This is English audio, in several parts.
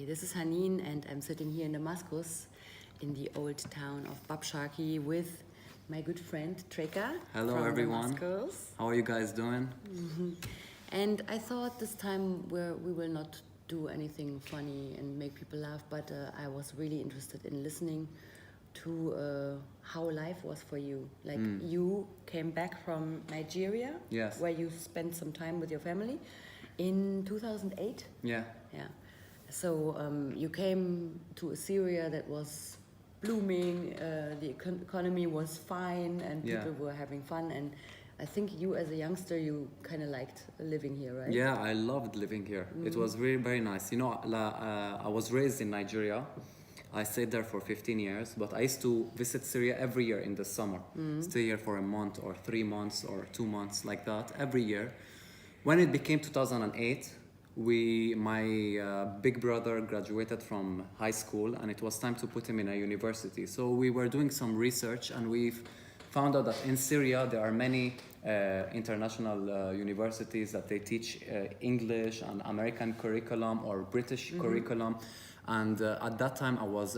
This is Hanin, and I'm sitting here in Damascus, in the old town of Babshaki, with my good friend Treka. Hello from everyone. Damascus. How are you guys doing? And I thought this time we will not do anything funny and make people laugh, but I was really interested in listening to how life was for you. Like you came back from Nigeria, Yes. where you spent some time with your family in 2008. Yeah. Yeah. So you came to Syria that was blooming, the economy was fine, and Yeah. people were having fun. And I think you, as a youngster, you kind of liked living here, right? Yeah, I loved living here. It was really very nice. You know, I was raised in Nigeria. I stayed there for 15 years, but I used to visit Syria every year in the summer. Stay here for a month or 3 months or 2 months, like that, every year. When it became 2008, my big brother graduated from high school, and it was time to put him in a university. So we were doing some research, and we found out that in Syria there are many international universities that they teach English and American curriculum or British curriculum. And at that time I was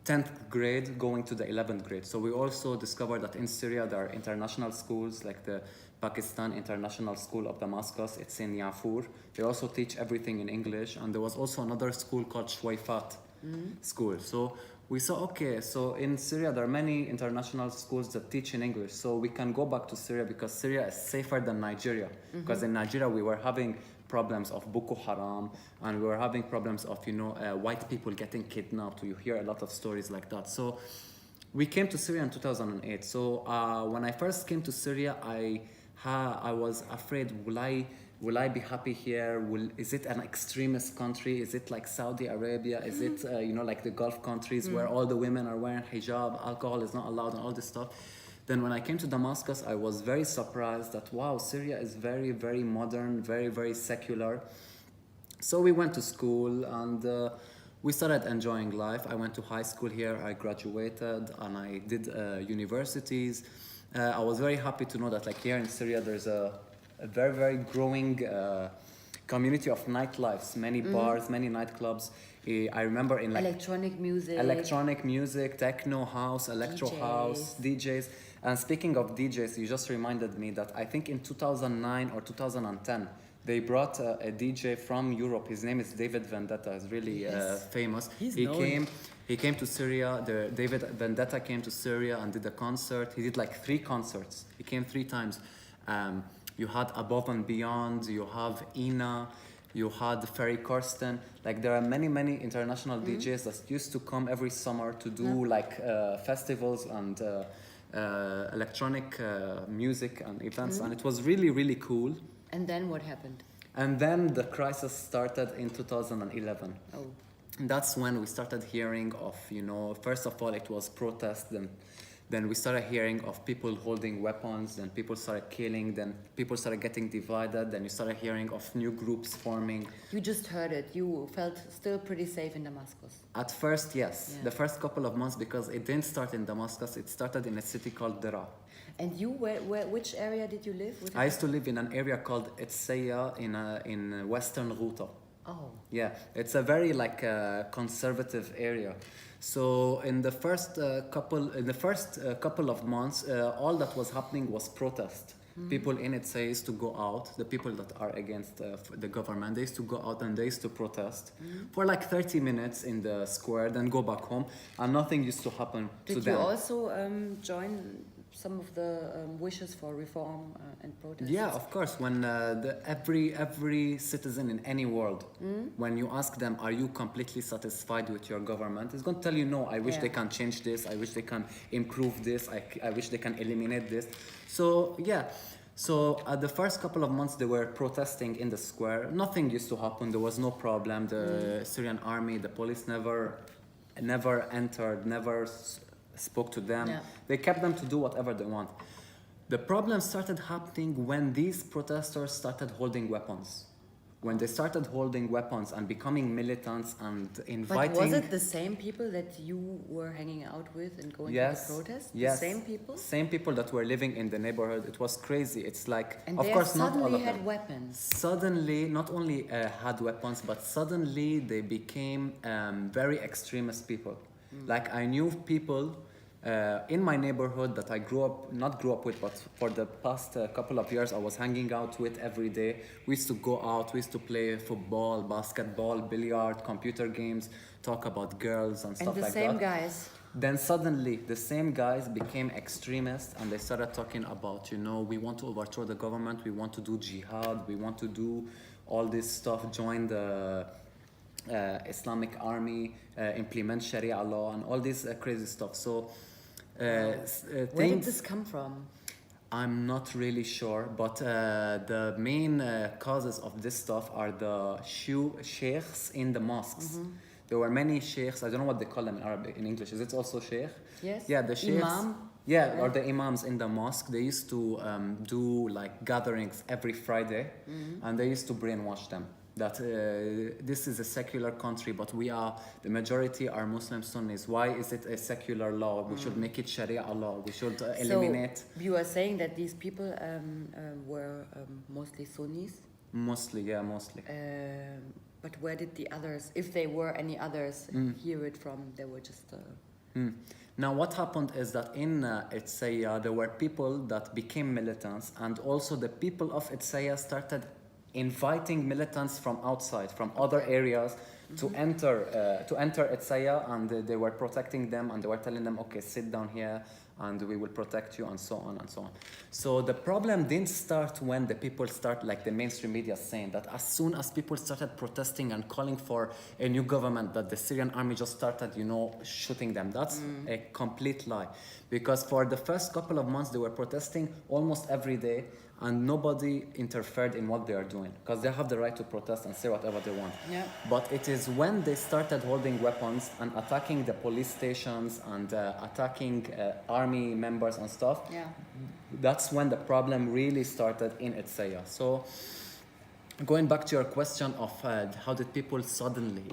10th grade going to the 11th grade. So we also discovered that in Syria there are international schools like the Pakistan International School of Damascus. It's in Yafur. They also teach everything in English. And there was also another school called Shwaifat school. So we saw, okay, so in Syria there are many international schools that teach in English. So we can go back to Syria because Syria is safer than Nigeria. Because in Nigeria we were having problems of Boko Haram, and we were having problems of, white people getting kidnapped. You hear a lot of stories like that. So we came to Syria in 2008. So when I first came to Syria, I was afraid, will I be happy here? Is it an extremist country? Is it like Saudi Arabia? Is it, like the Gulf countries where all the women are wearing hijab, alcohol is not allowed, and all this stuff? Then when I came to Damascus, I was very surprised that, wow, Syria is very, very modern, very, very secular. So we went to school, and we started enjoying life. I went to high school here, I graduated, and I did universities. I was very happy to know that, like, here in Syria, there's a very, very growing community of nightlives, many bars, many nightclubs. I remember in Electronic music, techno house, electro house, DJs. And speaking of DJs, you just reminded me that I think in 2009 or 2010, they brought a DJ from Europe. His name is David Vendetta. He's really famous. He came to Syria. David Vendetta came to Syria and did a concert. He did like 3 concerts. He came 3 times. You had Above and Beyond. You have Ina. You had Ferry Corsten. Like, there are many, many international DJs that used to come every summer to do festivals and electronic music and events. And it was really, really cool. And then what happened? And then the crisis started in 2011. Oh. And that's when we started hearing of, first of all, it was protest, then we started hearing of people holding weapons, then people started killing, then people started getting divided, then you started hearing of new groups forming. You just heard it. You felt still pretty safe in Damascus. At first, yes. Yeah. The first couple of months, because it didn't start in Damascus, it started in a city called Dera. And you, which area did you live? I used to live in an area called Etsaya in western Ghouta. Oh. Yeah, it's a very conservative area. So in the first couple of months, all that was happening was protest. People in it used to go out. The people that are against the government, they used to go out and they used to protest for like 30 minutes in the square, then go back home, and nothing used to happen to them. Did you also join some of the wishes for reform and protest? Yeah, of course. When every citizen in any world, when you ask them, are you completely satisfied with your government, is going to tell you, no, I wish they can change this, I wish they can improve this, I wish they can eliminate this. So yeah, the first couple of months they were protesting in the square. Nothing used to happen. There was no problem. The Syrian army, the police never entered, never spoke to them. Yeah. They kept them to do whatever they want. The problem started happening when these protesters started holding weapons. when they started holding weapons and becoming militants and But inviting... was it the same people that you were hanging out with and going to the protests? Yes. The same people? Same people that were living in the neighborhood. It was crazy. It's like, And of they course, not all suddenly of them. had weapons. Suddenly, not only had weapons, but suddenly they became very extremist people. Like I knew people in my neighborhood that I not grew up with, but for the past couple of years I was hanging out with every day. We used to go out, we used to play football, basketball, billiard, computer games, talk about girls and stuff like that. And the same guys. Then suddenly the same guys became extremists and they started talking about, we want to overthrow the government, we want to do jihad, we want to do all this stuff, join the Islamic army, implement Sharia law and all this crazy stuff. So Where did this come from? I'm not really sure, but the main causes of this stuff are the sheikhs in the mosques. There were many sheikhs, I don't know what they call them in Arabic, in English. Is it also sheikh? Yes. Yeah, the sheikhs. Imam. Yeah, Right. or the imams in the mosque. They used to do like gatherings every Friday and they used to brainwash them. That this is a secular country, but the majority are Muslim Sunnis. Why is it a secular law? We should make it Sharia law. We should eliminate. So you are saying that these people were mostly Sunnis? Mostly, yeah, mostly. But where did the others, if they were any others, hear it from? They were just... Now, what happened is that in Itzaya, there were people that became militants, and also the people of Itzaya started inviting militants from outside, from other areas, to enter Itzaya, and they were protecting them, and they were telling them, okay, sit down here, and we will protect you, and so on and so on. So the problem didn't start when the people start, like the mainstream media saying that as soon as people started protesting and calling for a new government, that the Syrian army just started, shooting them. That's a complete lie. Because for the first couple of months, they were protesting almost every day, and nobody interfered in what they are doing, because they have the right to protest and say whatever they want. Yeah. But it is when they started holding weapons and attacking the police stations and attacking army members and stuff, that's when the problem really started in Itzaya. So going back to your question of how did people suddenly,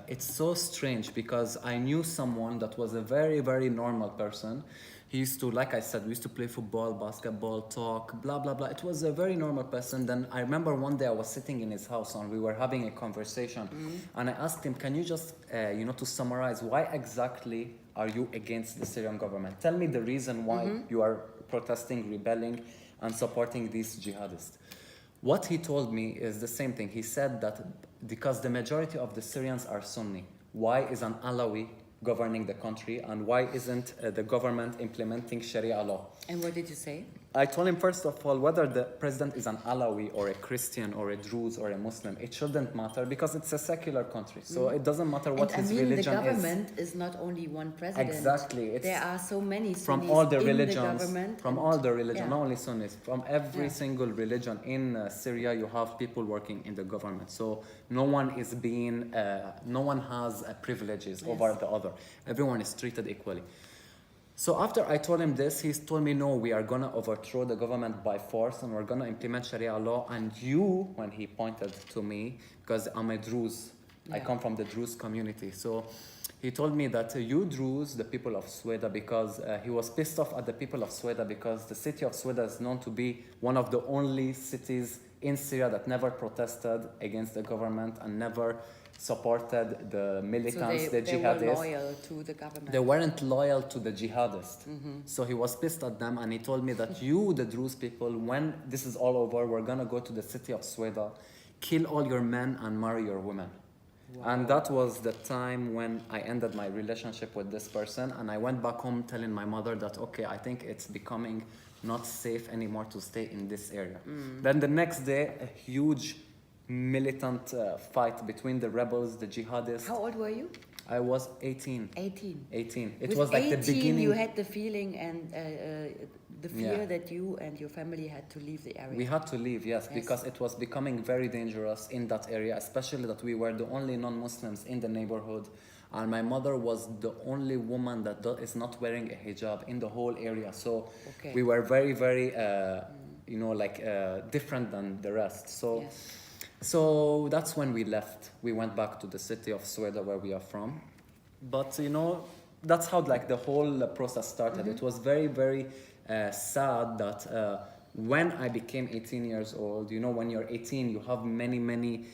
it's so strange, because I knew someone that was a very, very normal person. He used to, like I said, we used to play football, basketball, talk, blah, blah, blah. It was a very normal person. Then I remember one day I was sitting in his house and we were having a conversation. And I asked him, can you just, to summarize, why exactly are you against the Syrian government? Tell me the reason why you are protesting, rebelling, and supporting these jihadists. What he told me is the same thing. He said that because the majority of the Syrians are Sunni, why is an Alawi governing the country, and why isn't the government implementing Sharia law? And what did you say? I told him, first of all, whether the president is an Alawi or a Christian or a Druze or a Muslim, it shouldn't matter, because it's a secular country. So it doesn't matter what his religion is. The government is not only one president. Exactly. There are so many Sunnis from all the in religions, the government. from all the religions, not only Sunnis, from every Yeah. single religion in Syria, you have people working in the government. So no one is being, no one has privileges over the other. Everyone is treated equally. So after I told him this, he told me, no, we are going to overthrow the government by force and we're going to implement Sharia law. And you, when he pointed to me, because I'm a Druze, I come from the Druze community. So he told me that you Druze, the people of Sweda, because he was pissed off at the people of Sweda because the city of Sweda is known to be one of the only cities in Syria that never protested against the government and never supported the militants, the jihadists. They were loyal to the government. They weren't loyal to the jihadists. So he was pissed at them, and he told me that you, the Druze people, when this is all over, we're going to go to the city of Sweda, kill all your men and marry your women. Wow. And that was the time when I ended my relationship with this person, and I went back home telling my mother that, okay, I think it's becoming not safe anymore to stay in this area. Then the next day, a huge militant fight between the rebels, the jihadists. How old were you? I was 18. 18. 18. It With was like 18, the beginning. You had the feeling and the fear that you and your family had to leave the area. We had to leave, yes, because it was becoming very dangerous in that area, especially that we were the only non-Muslims in the neighborhood. And my mother was the only woman that is not wearing a hijab in the whole area. So we were very, very you know, like different than the rest. So, Yes. so that's when we left. We went back to the city of Sweden where we are from. But you know, that's how like the whole process started. It was very, very sad that when I became 18 years old, you know, when you're 18, you have many, many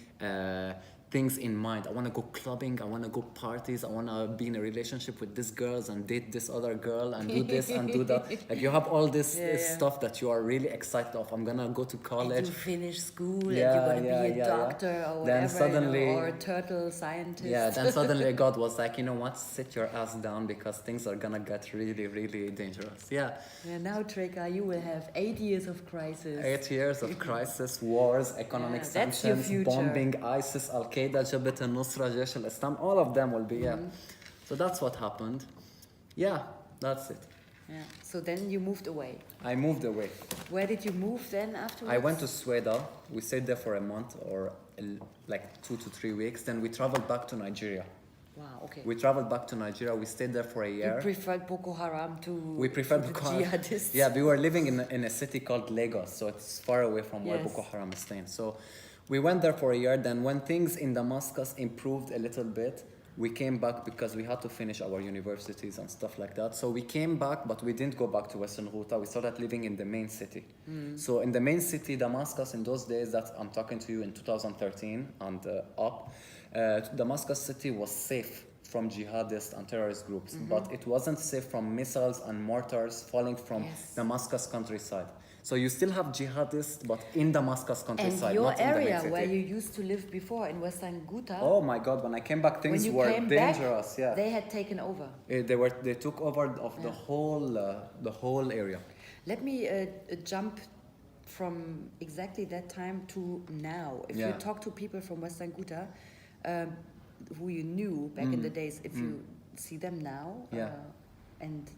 things in mind. I want to go clubbing, I want to go parties, I want to be in a relationship with this girls and date this other girl and do this and do that. Like you have all this stuff that you are really excited of. I'm gonna go to college. And you finish school and Yeah, you're gonna be a yeah. doctor or Then whatever, suddenly- or a turtle scientist. Yeah, then suddenly God was like, you know what, sit your ass down because things are gonna get really, really dangerous. Yeah. Yeah, now Treka, you will have 8 years of crisis. 8 years of crisis, wars, economic Yeah, that's your sanctions, future. bombing, ISIS, Al-Qaeda, Jabhat al-Nusra, Jaish al-Islam, all of them will be, yeah. So that's what happened. Yeah, that's it. Yeah. So then you moved away. I moved away. Where did you move then afterwards? I went to Sweden. We stayed there for a month or like 2 to 3 weeks. Then we traveled back to Nigeria. Wow, okay. We traveled back to Nigeria. We stayed there for a year. You preferred Boko Haram to We preferred to the Boko Haram. jihadists. Yeah, we were living in a city called Lagos, so it's far away from where Yes. Boko Haram is staying. So we went there for a year. Then when things in Damascus improved a little bit, we came back because we had to finish our universities and stuff like that. So we came back, but we didn't go back to Western Ghouta. We started living in the main city. So in the main city, Damascus, in those days that I'm talking to you in 2013 and up, Damascus city was safe from jihadists and terrorist groups, but it wasn't safe from missiles and mortars falling from Yes. Damascus countryside. So you still have jihadists, but in Damascus countryside, And your not in the main area city. where you used to live before in Western Ghouta, Oh my God! When I came back, when things you were came dangerous. back, Yeah, they had taken over. they took over of the whole area. Let me jump from exactly that time to now. If you Yeah. talk to people from Western Ghouta, who you knew back in the days, if you see them now, Yeah. and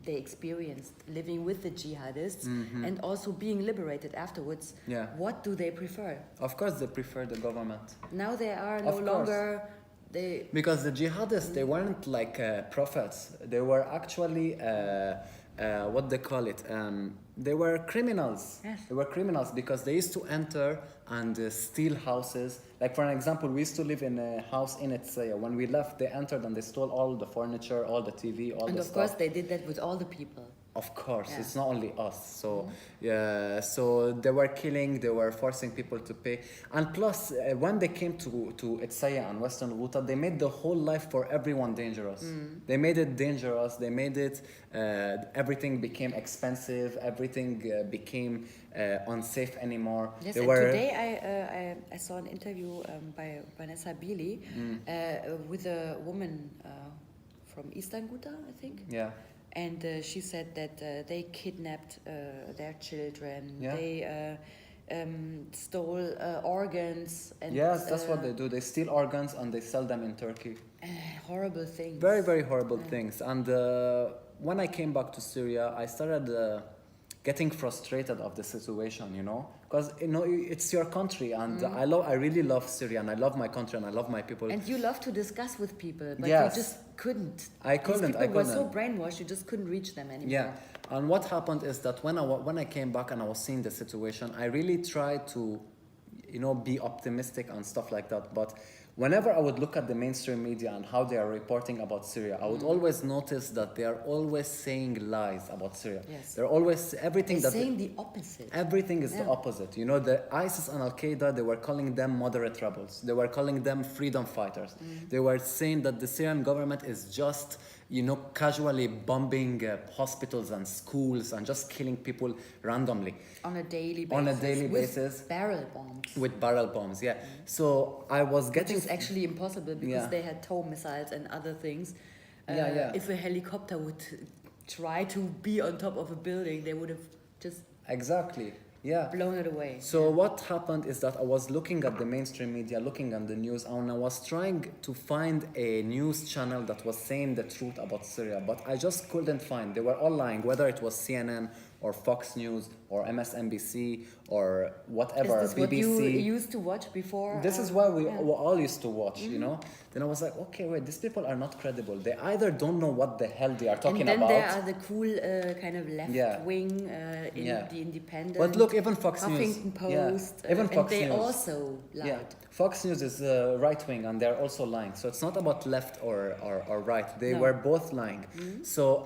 they experienced living with the jihadists and also being liberated afterwards, Yeah. what do they prefer? Of course, they prefer the government. Now they are no Of course. longer they. Because the jihadists, they weren't like prophets. They were actually, what they call it, they were criminals. Yes. They were criminals because they used to enter and steal houses. Like for an example, we used to live in a house in Etsaya. When we left, they entered and they stole all the furniture, all the TV, all And the of stuff. course, they did that with all the people. Of course, Yeah. it's not only us. So, yeah, so they were killing, they were forcing people to pay. And plus, when they came to Etsaya and Western Ghouta, they made the whole life for everyone dangerous. They made it dangerous, they made it, everything became expensive, everything became unsafe anymore. Yes, They and were, today I saw an interview by Vanessa Bili with a woman from Eastern Ghouta, I think. yeah. And she said that they kidnapped their children. Yeah. They stole organs. And, Yes, that's what they do. They steal organs and they sell them in Turkey. Horrible things. Very, very horrible things. And when I came back to Syria, I started getting frustrated of the situation, you know, because you know it's your country, and I really love Syria, and I love my country, and I love my people. And you love to discuss with people, but Yes. you just couldn't. I couldn't, These I people were so couldn't. brainwashed, you just couldn't reach them anymore. Yeah, and what happened is that when I came back and I was seeing the situation, I really tried to, you know, be optimistic and stuff like that. But whenever I would look at the mainstream media and how they are reporting about Syria, I would always notice that they are always saying lies about Syria. Yes. They're always everything They're that saying the opposite. everything is the Yeah. opposite. You know, the ISIS and Al-Qaeda, they were calling them moderate rebels. They were calling them freedom fighters. They were saying that the Syrian government is just, you know, casually bombing hospitals and schools and just killing people randomly On a daily basis. On a daily with basis. barrel bombs. with barrel bombs. Yeah. So I was Which getting is actually impossible because Yeah. they had tow missiles and other things. Yeah. If a helicopter would try to be on top of a building, they would have just exactly. Yeah. blown it away. So what happened is that I was looking at the mainstream media, looking at the news, and I was trying to find a news channel that was saying the truth about Syria, but I just couldn't find. They were all lying, whether it was CNN, or Fox News or MSNBC or whatever, Is this what BBC. you used to watch before? This is what we yeah. all used to watch, you know. Then I was like, okay, wait, these people are not credible. They either don't know what the hell they are talking And then about. there are the cool kind of left Yeah. wing in Yeah. the Independent. But look, even Fox Huffington News. Post. Yeah. Even Fox and they News. also lied. Yeah, Fox News is right wing and they're also lying. So it's not about left or right. They No. were both lying. So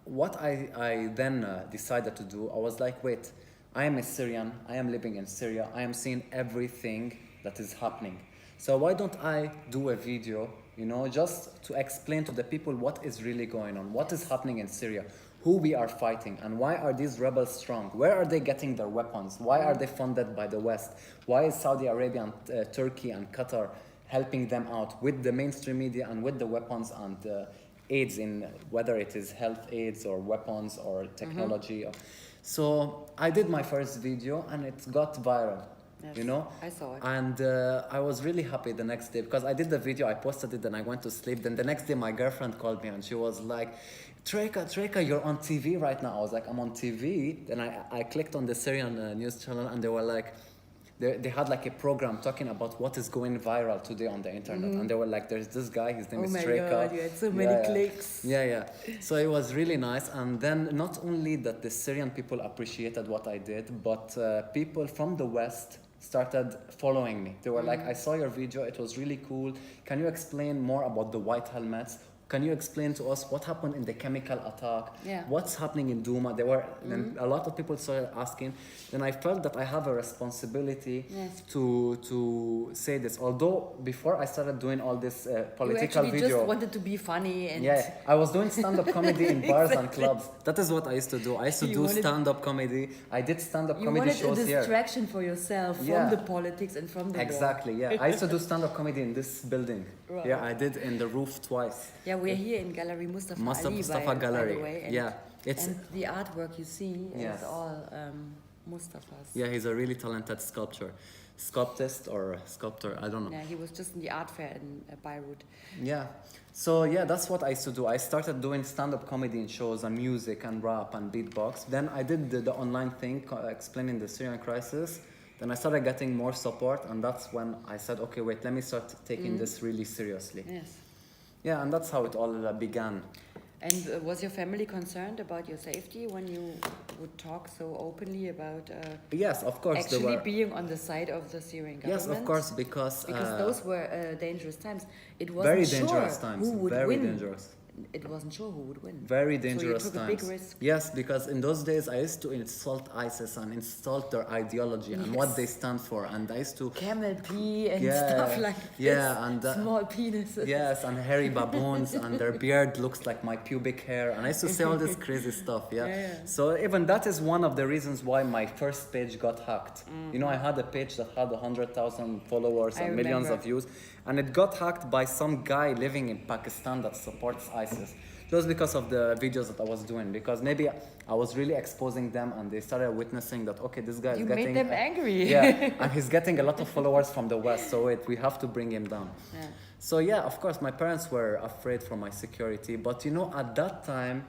what I then decided to do, I was like, wait, I am a Syrian. I am living in Syria. I am seeing everything that is happening. So why don't I do a video, you know, just to explain to the people what is really going on, what is happening in Syria, who we are fighting, and why are these rebels strong? Where are they getting their weapons? Why are they funded by the West? Why is Saudi Arabia and Turkey and Qatar helping them out with the mainstream media and with the weapons and aids in whether it is health aids or weapons or technology? So I did my first video and it got viral. Yes, You know, I saw it. and I was really happy the next day because I did the video, I posted it, then I went to sleep. Then the next day, my girlfriend called me and she was like, Treka, you're on TV right now. I was like, I'm on TV. Then I clicked on the Syrian news channel and they were like, they had like a program talking about what is going viral today on the internet. And they were like, there's this guy, his name is Treka. Oh my God, you had so many clicks. Yeah. So it was really nice. And then not only that the Syrian people appreciated what I did, but people from the West started following me. They were like, I saw your video, it was really cool. Can you explain more about the white helmets? Can you explain to us what happened in the chemical attack? Yeah. What's happening in Douma? Then a lot of people started asking. Then I felt that I have a responsibility Yes. to say this. Although before I started doing all this political You actually video, just wanted to be funny and yeah, I was doing stand-up comedy in bars and Exactly. clubs. That is what I used to do. I used to You do wanted- stand-up comedy. I did stand-up you comedy wanted shows a here. distraction for yourself from Yeah. the politics and from the war. Exactly, yeah. I used to do stand-up comedy in this building. Right. Yeah, I did in the roof twice. Yeah, we're here in Gallery Mustafa Ali, Mustafa by Gallery. the way. And, Yeah, it's and the artwork you see Yes. is all Mustafa's. yeah. He's a really talented sculptist or sculptor. I don't know. Yeah, he was just in the art fair in Beirut. Yeah. So yeah, that's what I used to do. I started doing stand-up comedy in shows and music and rap and beatbox. Then I did the online thing explaining the Syrian crisis. Then I started getting more support, and that's when I said, okay, wait, let me start taking this really seriously. Yes. Yeah, and that's how it all began. And was your family concerned about your safety when you would talk so openly about Yes, of course. actually there were, being on the side of the Syrian government? yes, of course, because Those were dangerous times. It wasn't very sure dangerous times. who would Very win. dangerous. It wasn't sure who would win. Very dangerous so you took times. a big risk. Yes, because in those days I used to insult ISIS and insult their ideology and what Yes. they stand for, and I used to Camel pee and Yeah, stuff like this. yeah, and small penises. yes, and hairy baboons, and their beard looks like my pubic hair, and I used to say all this crazy stuff. Yeah. So even that is one of the reasons why my first page got hacked. You know, I had a page that had 100,000 followers I and millions remember. of views, and it got hacked by some guy living in Pakistan that supports ISIS. Just because of the videos that I was doing, because maybe I was really exposing them, and they started witnessing that, okay, this guy is You getting made them angry. yeah, and he's getting a lot of followers from the West, so we have to bring him down. Yeah. So yeah, of course, my parents were afraid for my security, but you know, at that time,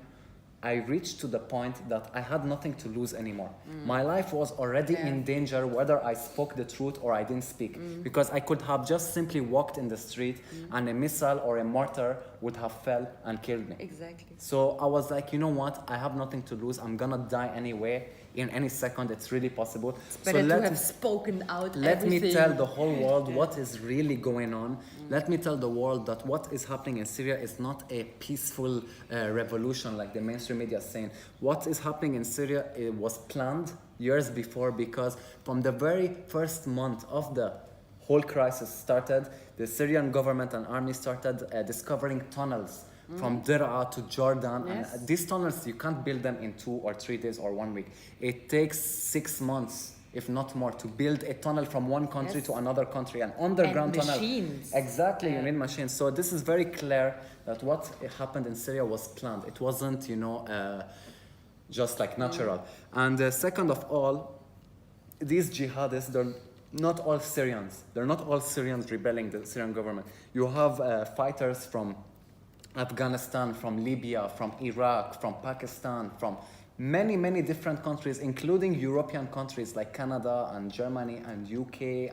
I reached to the point that I had nothing to lose anymore. My life was already Yeah. in danger whether I spoke the truth or I didn't speak, because I could have just simply walked in the street and a missile or a mortar would have fell and killed me. Exactly. So I was like, you know what? I have nothing to lose. I'm gonna die anyway. In any second, it's really possible. Better so to have spoken out let everything. me tell the whole world what is really going on. Let me tell the world that what is happening in Syria is not a peaceful revolution like the mainstream media is saying. What is happening in Syria, it was planned years before, because from the very first month of the whole crisis started, the Syrian government and army started discovering tunnels from Dir'a to Jordan. Yes. And these tunnels, you can't build them in 2 or 3 days or 1 week. It takes 6 months, if not more, to build a tunnel from one country Yes. to another country, an underground tunnel. machines. Exactly, you Yeah. need machines. So this is very clear that what happened in Syria was planned. It wasn't, just like natural. And second of all, these jihadists, they're not all Syrians. They're not all Syrians rebelling the Syrian government. You have fighters from Afghanistan, from Libya, from Iraq, from Pakistan, from many different countries, including European countries like Canada and Germany and UK,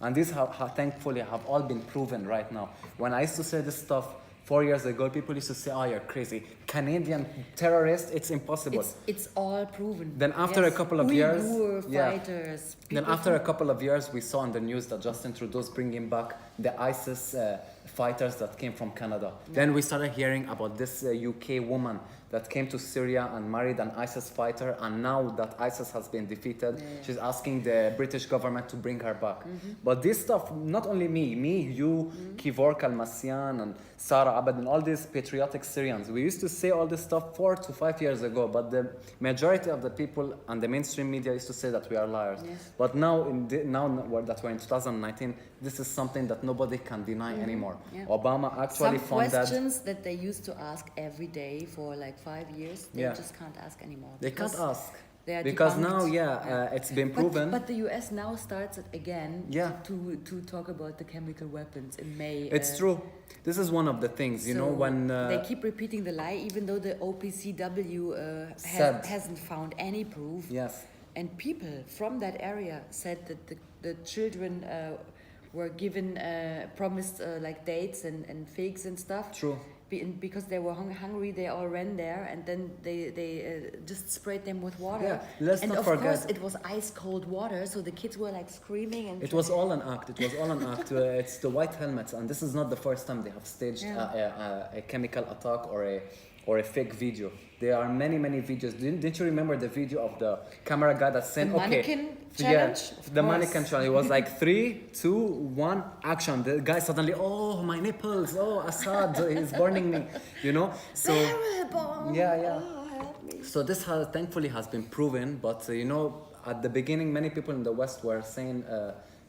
and these thankfully have all been proven right now. When I used to say this stuff 4 years ago, people used to say, "Oh, you're crazy. Canadian terrorists, it's impossible." It's all proven. Then after a couple of years, fighters. Then after a couple of years, we saw on the news that Justin Trudeau's bringing back the ISIS fighters that came from Canada. Yeah. Then we started hearing about this UK woman that came to Syria and married an ISIS fighter, and now that ISIS has been defeated, she's asking the British government to bring her back. But this stuff, not only me, you, Kivork Almasian, and Sarah Abed, and all these patriotic Syrians, we used to say all this stuff 4 to 5 years ago, but the majority of the people and the mainstream media used to say that we are liars. Yes. But now, now that we're in 2019, this is something that nobody can deny anymore. Yeah. Obama actually found that... Some questions that they used to ask every day for like 5 years, they just can't ask anymore. They can't ask. Because debunked. Now, it's been proven. But the US now starts it again to talk about the chemical weapons in May. It's true. This is one of the things, you know, when... they keep repeating the lie, even though the OPCW hasn't found any proof. Yes. And people from that area said that the children were given, promised like dates and figs and stuff. True. Because they were hungry, they all ran there, and then they just sprayed them with water. Yeah, let's not forget. And of course, it was ice cold water, so the kids were like screaming. And it was all an act. It was all an act. It's the white helmets, and this is not the first time they have staged a chemical attack or a fake video. There are many videos. Didn't you remember the video of the camera guy that said, the mannequin challenge? The mannequin challenge. It was like 3, 2, 1, action. The guy suddenly, oh, my nipples, oh, Assad, he's burning me, you know? So, terrible. Yeah. Oh, help me. So this thankfully has been proven, but you know, at the beginning, many people in the West were saying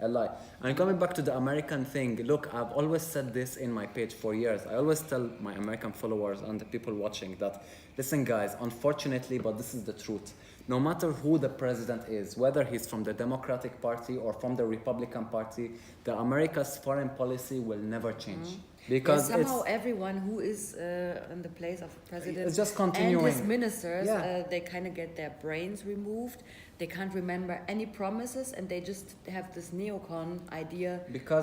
a lie. And coming back to the American thing, look, I've always said this in my page for years. I always tell my American followers and the people watching that, listen guys, unfortunately, but this is the truth. No matter who the president is, whether he's from the Democratic Party or from the Republican Party, the America's foreign policy will never change. Because somehow everyone who is in the place of president it's just continuing. And his ministers, they kind of get their brains removed. They can't remember any promises, and they just have this neocon idea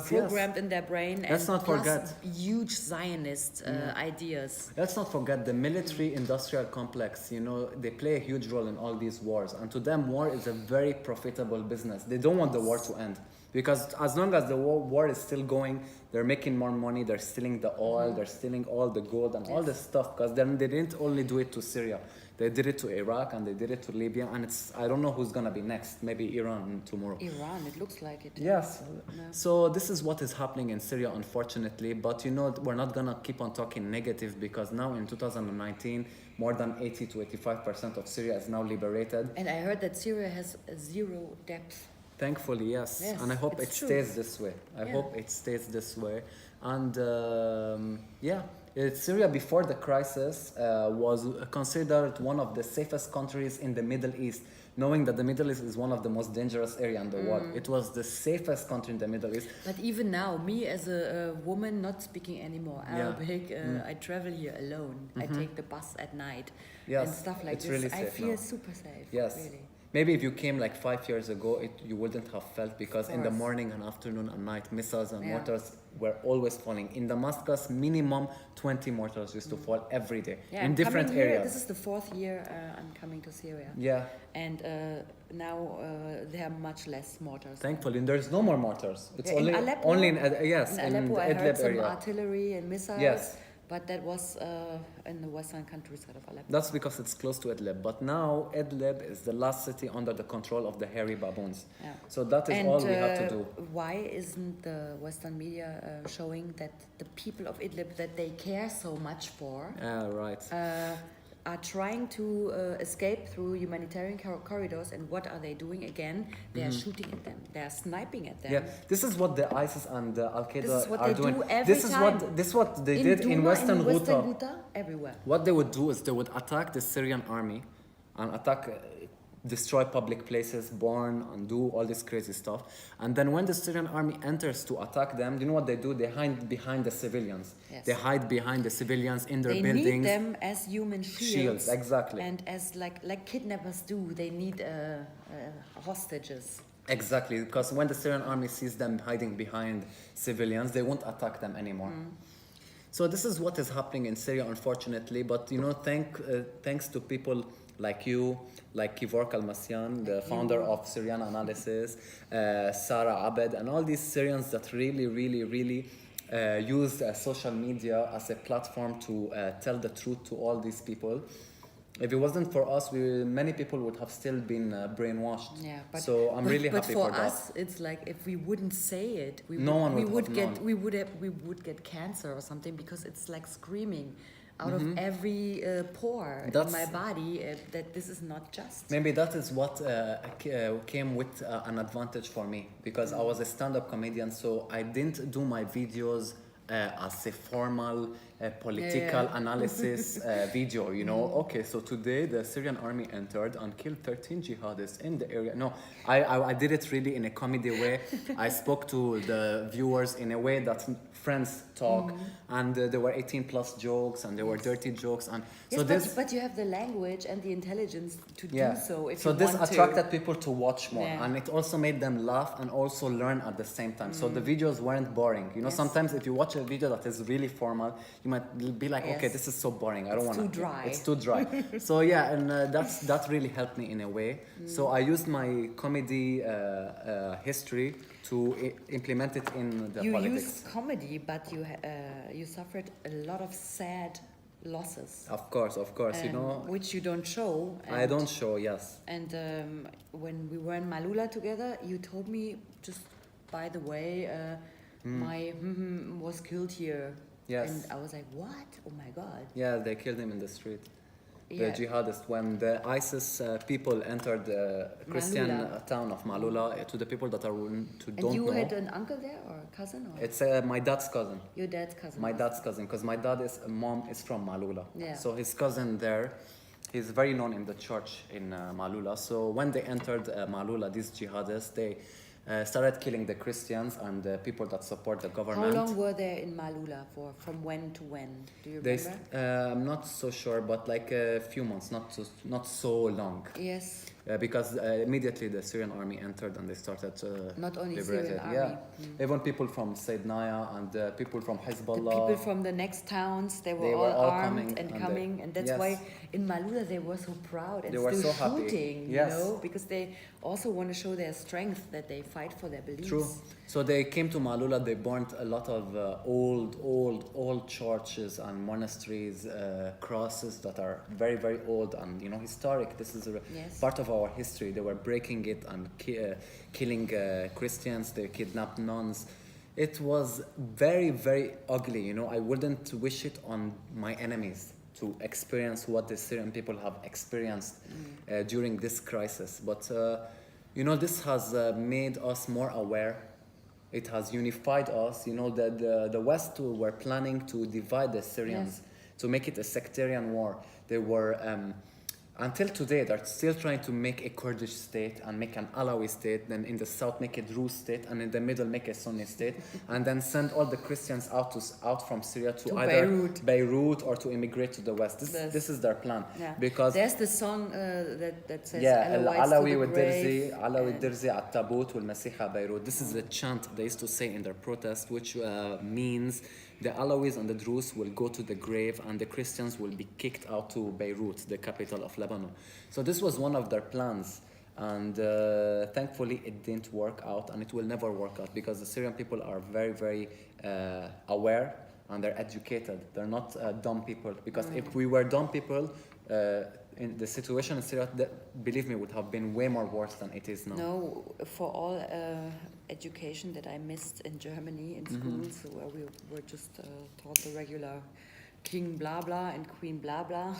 programmed in their brain. Let's not forget huge Zionist ideas. Let's not forget the military-industrial complex. You know, they play a huge role in all these wars, and to them, war is a very profitable business. They don't want the war to end. Because as long as the war is still going, they're making more money, they're stealing the oil, they're stealing all the gold and all this stuff. Because then they didn't only do it to Syria. They did it to Iraq and they did it to Libya. And I don't know who's going to be next. Maybe Iran tomorrow. Iran, it looks like it. Yes. No. So this is what is happening in Syria, unfortunately. But you know, we're not going to keep on talking negative, because now in 2019, more than 80 to 85% of Syria is now liberated. And I heard that Syria has zero depth. Thankfully, yes. And I hope it stays this way. I hope it stays this way. And Syria before the crisis was considered one of the safest countries in the Middle East, knowing that the Middle East is one of the most dangerous areas in the world. It was the safest country in the Middle East. But even now, me as a woman not speaking anymore Arabic, I travel here alone. I take the bus at night and stuff like this. Really safe I feel super safe. Yes. Really. Maybe if you came like 5 years ago, you wouldn't have felt, because in the morning and afternoon and night, missiles and mortars were always falling. In Damascus, minimum 20 mortars used to fall every day in different areas. This is the 4th year I'm coming to Syria. Yeah. And now there are much less mortars. Thankfully, there's no more mortars. It's in Aleppo, in Aleppo, I heard some area. artillery and missiles. Yes. But that was in the western countryside of Aleppo. That's because it's close to Idlib. But now Idlib is the last city under the control of the hairy baboons. Yeah. So that is all we have to do. Why isn't the Western media showing that the people of Idlib that they care so much for are trying to escape through humanitarian corridors, and what are they doing again? They are shooting at them. They are sniping at them. Yeah, this is what the ISIS and Al-Qaeda are doing. This is what they did in Western Ghouta. Everywhere. What they would do is they would attack the Syrian army and attack destroy public places, burn, and do all this crazy stuff. And then when the Syrian army enters to attack them, you know what they do? They hide behind the civilians. Yes. They hide behind the civilians in their they buildings. need them as human shields. Exactly. And as like kidnappers do, they need hostages. Exactly, because when the Syrian army sees them hiding behind civilians, they won't attack them anymore. So this is what is happening in Syria, unfortunately. But you know, thanks to people like you, like Kivork Almasyan, the founder of Syrian Analysis, Sarah Abed, and all these Syrians that really used social media as a platform to tell the truth to all these people. If it wasn't for us, many people would have still been brainwashed. Yeah, so I'm really happy for that. But for us, it's like if we wouldn't say it, we would get cancer or something, because it's like screaming out of every pore in my body that this is not just. Maybe that is what came with an advantage for me, because I was a stand-up comedian, so I didn't do my videos as a formal political analysis video, you know. Okay, so today the Syrian army entered and killed 13 jihadists in the area. No, I did it really in a comedy way. I spoke to the viewers in a way that friends talk, and there were 18 plus jokes, and there were dirty jokes, and yes, so but you have the language and the intelligence to do so. If so you this want attracted people to watch more, Yeah. and it also made them laugh and also learn at the same time. So the videos weren't boring. You know, sometimes if you watch a video that is really formal, you might be like, okay, this is so boring. I don't want to. It's too dry. It's too dry. So yeah, and that really helped me in a way. So I used my comedy history to implement it in the you politics. used comedy, but you suffered a lot of sad losses. Of course, you know. Which you don't show. I don't show, yes. And when we were in Malula together, you told me, just by the way, my was killed here. Yes. And I was like, what? Oh my God. Yeah, they killed him in the street. Yeah. The jihadists, when the ISIS people entered the Christian Malula. town of Malula, to the people that don't And you know. had an uncle there or a cousin? Or? It's my dad's cousin. Your dad's cousin. My dad's cousin, because my mom is from Malula. Yeah. So his cousin there, he's very known in the church in Malula. So when they entered Malula, these jihadists, they started killing the Christians and the people that support the government. How long were they in Malula for? From when to when? Do you remember? I'm not so sure, but like a few months, not so long. Yes. Because immediately the Syrian army entered and they started Not only liberated. Syrian army. Yeah, even people from Saydnaya and people from The Hezbollah. people from the next towns, they were all armed and coming, and that's yes. why in Malula they were so proud and They were still so happy. shooting, Yes. you know, because they also want to show their strength, that they fight for their beliefs. True. So they came to Malula, they burnt a lot of old churches and monasteries, crosses that are very old and, you know, historic. This is a Yes. part of our history. They were breaking it and killing Christians, they kidnapped nuns. It was very ugly, you know. I wouldn't wish it on my enemies to experience what the Syrian people have experienced during this crisis. But, you know, this has made us more aware. It has unified us. You know, the West were planning to divide the Syrians, to make it a sectarian war. They were, until today, they're still trying to make a Kurdish state and make an Alawi state, then in the south make a Druze state, and in the middle make a Sunni state, and then send all the Christians out from Syria to either Beirut or to immigrate to the West. This is their plan. Yeah. Because there's the song that says Alawi with Dirzi, Alawi Dirzi at Tabut wal Masiha Beirut. This is the chant they used to say in their protest, which means the Alawis and the Druze will go to the grave and the Christians will be kicked out to Beirut, the capital of Lebanon. So this was one of their plans, and thankfully it didn't work out, and it will never work out, because the Syrian people are very aware and they're educated. They're not dumb people, because if we were dumb people, in the situation in Syria, believe me, would have been way more worse than it is now. No, for all education that I missed in Germany in schools, where we were just taught the regular king blah blah and queen blah blah.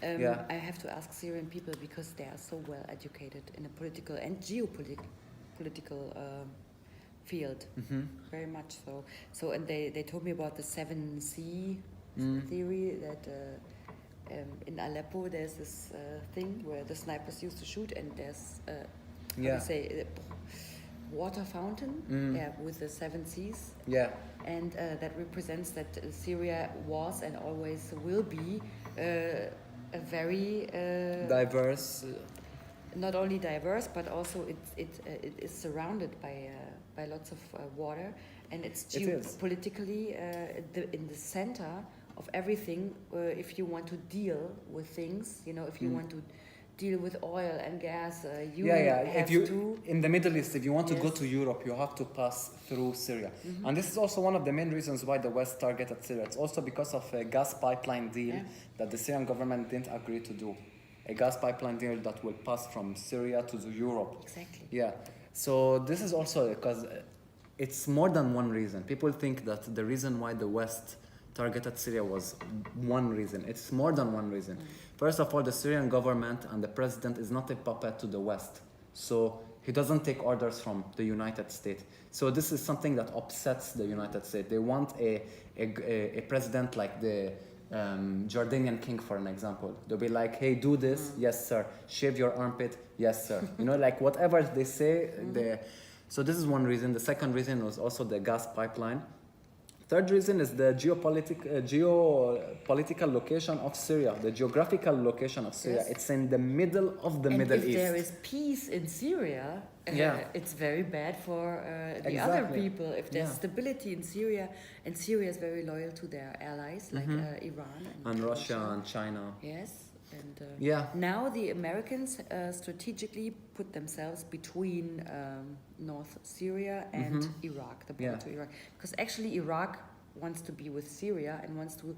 I have to ask Syrian people, because they are so well educated in a political and geopolitical field, very much so. So, and they told me about the 7C theory, that in Aleppo, there's this thing where the snipers used to shoot, and there's how do Yeah. you say water fountain, with the 7 seas, Yeah. and that represents that Syria was and always will be a very Diverse. not only diverse, but also it is surrounded by lots of water, and it's It is. geopolitically in the center of everything. If you want to deal with things, if you want to deal with oil and gas, you have If you to. in the Middle East, if you want to go Yes. to Europe, you have to pass through Syria, and this is also one of the main reasons why the West targeted Syria. It's also because of a gas pipeline deal that the Syrian government didn't agree to do, a gas pipeline deal that will pass from Syria to Europe. Exactly. Yeah, so this is also because it's more than one reason. People think that the reason why the West targeted Syria was one reason. It's more than one reason. First of all, the Syrian government and the president is not a puppet to the West. So he doesn't take orders from the United States. So this is something that upsets the United States. They want a president like the Jordanian king, for an example. They'll be like, hey, do this, yes, sir. Shave your armpit, yes, sir. Like whatever they say. So this is one reason. The second reason was also the gas pipeline. Third reason is the geopolitical location of Syria, the geographical location of Syria. Yes. It's in the middle of the Middle East. If there is peace in Syria, it's very bad for the other Exactly. people. If there's stability in Syria, and Syria is very loyal to their allies like Iran And Russia and China. Yes, and now the Americans strategically put themselves between North Syria and Iraq, the border to Iraq, because actually Iraq wants to be with Syria and wants to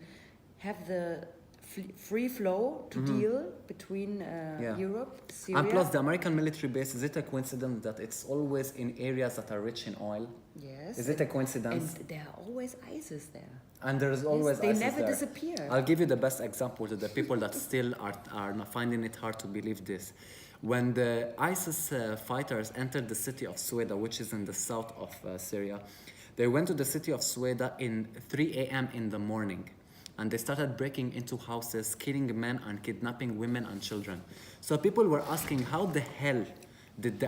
have the free flow to deal between Europe, Syria. And plus the American military base, is it a coincidence that it's always in areas that are rich in oil? Yes. Is it a coincidence? And there are always ISIS there. And there is always They ISIS never there. disappear. I'll give you the best example to the people that still are not finding it hard to believe this. When the ISIS fighters entered the city of Sueda, which is in the south of Syria, they went to the city of Sueda in 3 a.m. in the morning. And they started breaking into houses, killing men and kidnapping women and children. So people were asking, how the hell did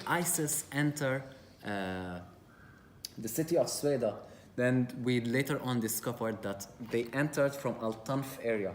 ISIS enter the city of Sueda? Then we later on discovered that they entered from Al Tanf area.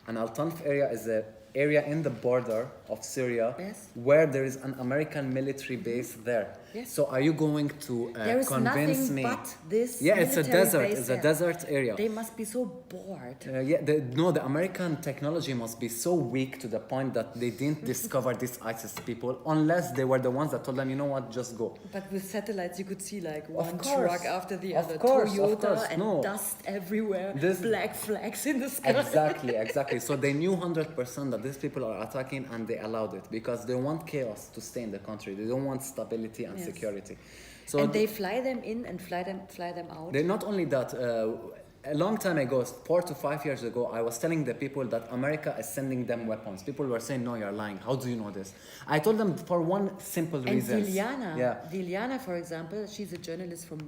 And Al Tanf area is an area in the border of Syria where there is an American military base there. Yes. So are you going to there is convince nothing me? but this It's a military desert. base It's there. a desert area. They must be so bored. The American technology must be so weak to the point that they didn't discover these ISIS people unless they were the ones that told them, you know what, just go. But with satellites, you could see like one course. truck after the Of other, course, Toyota, and no. dust everywhere, This- black flags in the sky. Exactly. So they knew 100% that these people are attacking, and they allowed it because they want chaos to stay in the country. They don't want stability and security. So and they fly them in and fly them out. They not only that. A long time ago, 4 to 5 years ago, I was telling the people that America is sending them weapons. People were saying, "No, you're lying. How do you know this?" I told them for one simple reason. And Dilyana, for example, she's a journalist from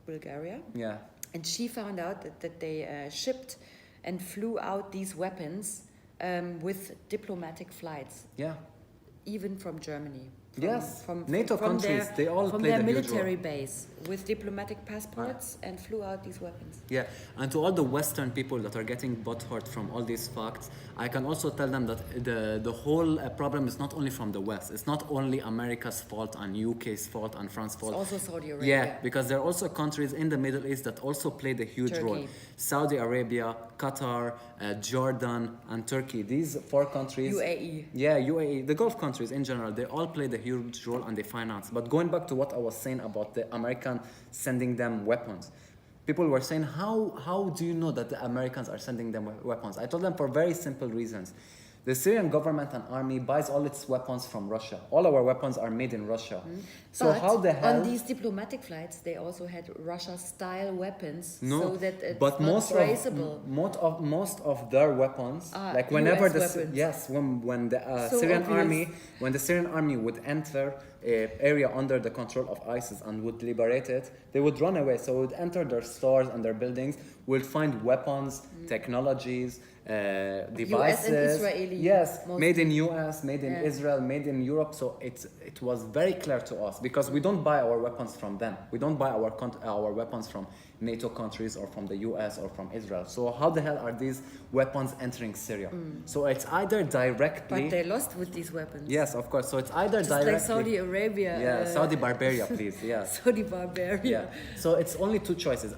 Bulgaria. Yeah. And she found out that they shipped and flew out these weapons with diplomatic flights, Yeah. even from Germany. From NATO countries, they all from played their a huge military role. base with diplomatic passports and flew out these weapons. Yeah, and to all the Western people that are getting butthurt from all these facts, I can also tell them that the whole problem is not only from the West. It's not only America's fault and UK's fault and France's fault. It's also Saudi Arabia. Yeah, because there are also countries in the Middle East that also played a huge Turkey. role. Saudi Arabia, Qatar, Jordan, and Turkey. These 4 countries. UAE. Yeah, UAE. The Gulf countries in general, they all played a huge role and they finance. But going back to what I was saying about the American sending them weapons. People were saying, how do you know that the Americans are sending them weapons? I told them for very simple reasons. The Syrian government and army buys all its weapons from Russia. All our weapons are made in Russia. So But how the hell... on these diplomatic flights, they also had Russia-style weapons, No, so that it's but not most traceable. most of their weapons, Are like whenever US weapons. when the So Syrian obvious. Syrian army would enter an area under the control of ISIS and would liberate it, they would run away. So would enter their stores and their buildings, would find weapons, technologies, devices. US and Israeli. Yes, mostly. made in US, made in Israel, made in Europe. So it was very clear to us because we don't buy our weapons from them. We don't buy our weapons from NATO countries or from the US or from Israel. So how the hell are these weapons entering Syria? So it's either directly. But they lost with these weapons. Yes, of course. So it's either Just directly. like Saudi Arabia. Yeah, Saudi Barbaria, please. Yeah. Saudi Barbaria. Yeah. So it's only two choices.